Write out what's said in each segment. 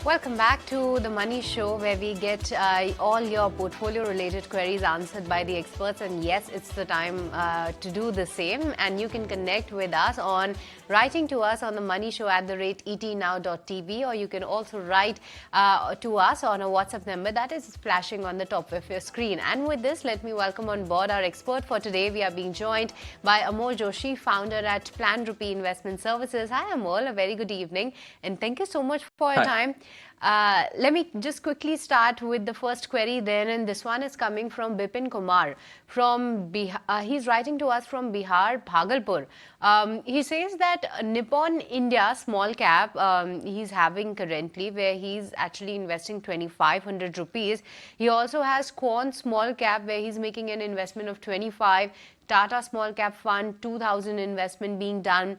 Welcome back to the Money Show, where we get all your portfolio related queries answered by the experts. And yes, it's the time to do the same. And you can connect with us on writing to us on the Money Show @etnow.tv, or you can also write to us on a WhatsApp number that is flashing on the top of your screen. And with this, let me welcome on board our expert for today. We are being joined by Amol Joshi, founder at Plan Rupee Investment Services. Hi, Amol. A very good evening. And thank you so much for your Hi. time. Let me just quickly start with the first query then, and this one is coming from Bipin Kumar from Bihar. He's writing to us from Bihar, Bhagalpur. He says that Nippon India small cap he's having currently, where he's actually investing 2,500 rupees. He also has Quant small cap, where he's making an investment of 25. Tata small cap fund 2,000 investment being done.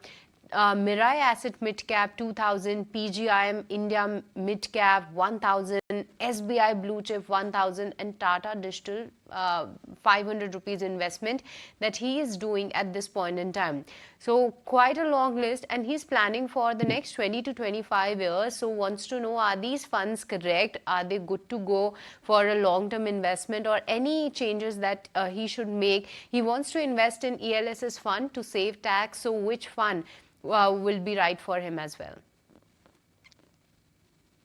Mirai Asset Mid Cap 2000, PGIM India Mid Cap 1000, SBI Blue Chip 1000, and Tata Digital 500 rupees investment that he is doing at this point in time. So quite a long list, and he's planning for the next 20 to 25 years. So wants to know, are these funds correct? Are they good to go for a long-term investment, or any changes that he should make? He wants to invest in ELSS fund to save tax. So which fund will be right for him as well?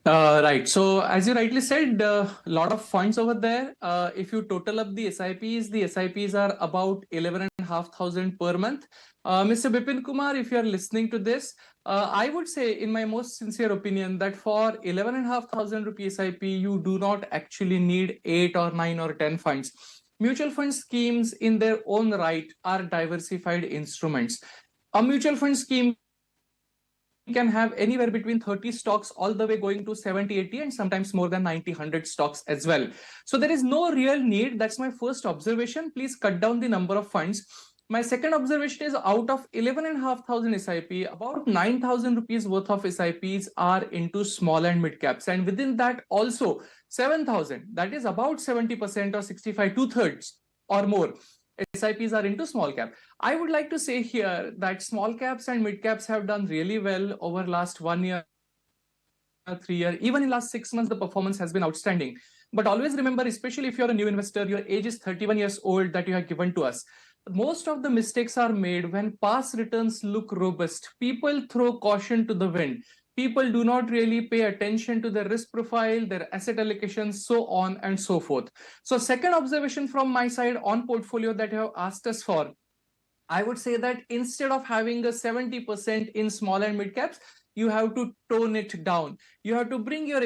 Right. So as you rightly said, a lot of funds over there. If you total up the SIPs are about 11,500 per month. Mr. Bipin Kumar, if you are listening to this, I would say, in my most sincere opinion, that for 11,500 rupee SIP, you do not actually need 8 or 9 or 10 funds. Mutual fund schemes in their own right are diversified instruments. A mutual fund scheme can have anywhere between 30 stocks all the way going to 70, 80, and sometimes more than 90, 100 stocks as well. So there is no real need. That's my first observation. Please cut down the number of funds. My second observation is, out of 11,500 SIP, about 9,000 rupees worth of SIPs are into small and mid caps. And within that also 7,000, that is about 70% or 65, two-thirds or more, SIPs are into small cap. I would like to say here that small caps and mid caps have done really well over last 1 year, 3 year, even in last 6 months, the performance has been outstanding. But always remember, especially if you're a new investor, your age is 31 years old that you have given to us. Most of the mistakes are made when past returns look robust. People throw caution to the wind. People do not really pay attention to their risk profile, their asset allocation, so on and so forth. So second observation from my side on portfolio that you have asked us for, I would say that instead of having a 70% in small and mid caps, you have to tone it down. You have to bring your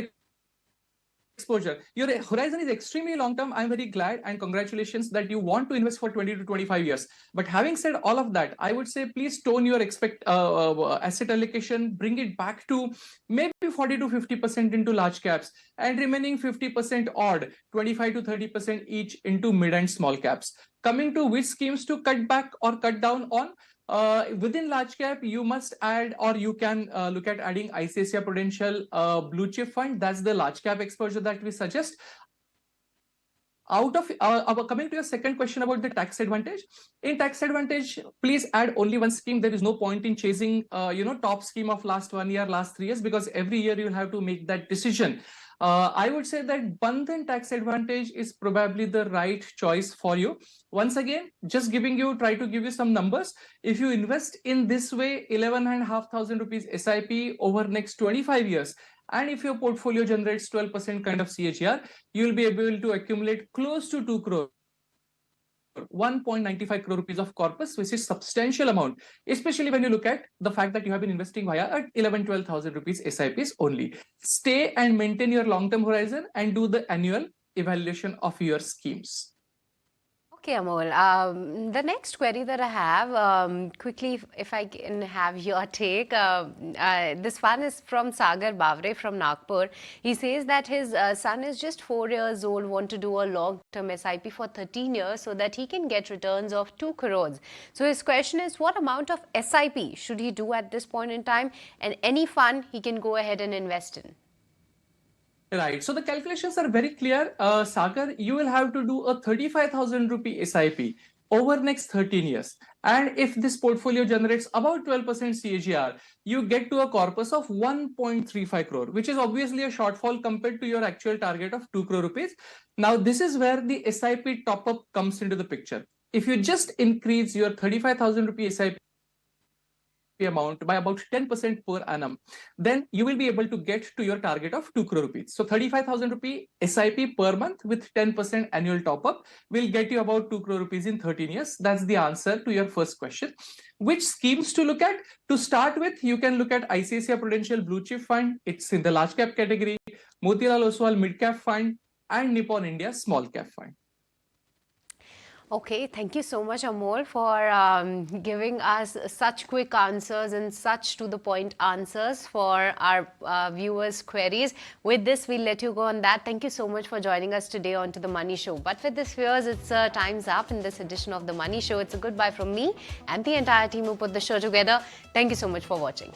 exposure. Your horizon is extremely long term. I'm very glad and congratulations that you want to invest for 20 to 25 years. But having said all of that, I would say please tone your asset allocation, bring it back to maybe 40 to 50% into large caps, and remaining 50% odd, 25 to 30% each into mid and small caps. Coming to which schemes to cut back or cut down on, within large cap, you must add, or you can look at adding ICICI Prudential Blue Chip Fund. That's the large cap exposure that we suggest. Out of coming to your second question about the tax advantage, in tax advantage, please add only one scheme. There is no point in chasing top scheme of last 1 year, last 3 years, because every year you will have to make that decision. I would say that Bandhan tax advantage is probably the right choice for you. Once again, just try to give you some numbers. If you invest in this way, 11,500 rupees SIP over next 25 years, and if your portfolio generates 12% kind of CAGR, you will be able to accumulate close to 2 crore. 1.95 crore rupees of corpus, which is substantial amount, especially when you look at the fact that you have been investing via at 11,000-12,000 rupees SIPs only. Stay and maintain your long-term horizon and do the annual evaluation of your schemes. Okay, Amol. The next query that I have, quickly, if I can have your take. This one is from Sagar Bavre from Nagpur. He says that his son is just 4 years old, want to do a long-term SIP for 13 years so that he can get returns of 2 crores. So his question is, what amount of SIP should he do at this point in time, and any fund he can go ahead and invest in? Right. So the calculations are very clear. Sagar, you will have to do a 35,000 rupee SIP over next 13 years. And if this portfolio generates about 12% CAGR, you get to a corpus of 1.35 crore, which is obviously a shortfall compared to your actual target of 2 crore rupees. Now, this is where the SIP top up comes into the picture. If you just increase your 35,000 rupee SIP amount by about 10% per annum, then you will be able to get to your target of 2 crore rupees. So 35,000 rupee SIP per month with 10% annual top up will get you about 2 crore rupees in 13 years. That's the answer to your first question. Which schemes to look at? To start with, you can look at ICICI Prudential Blue Chip Fund. It's in the large cap category, Motilal Oswal Mid Cap Fund, and Nippon India Small Cap Fund. Okay, thank you so much, Amol, for giving us such quick answers and such to the point answers for our viewers' queries. With this, we'll let you go on that. Thank you so much for joining us today on to the Money Show. But with this, viewers, it's time's up in this edition of the Money Show. It's a goodbye from me and the entire team who put the show together. Thank you so much for watching.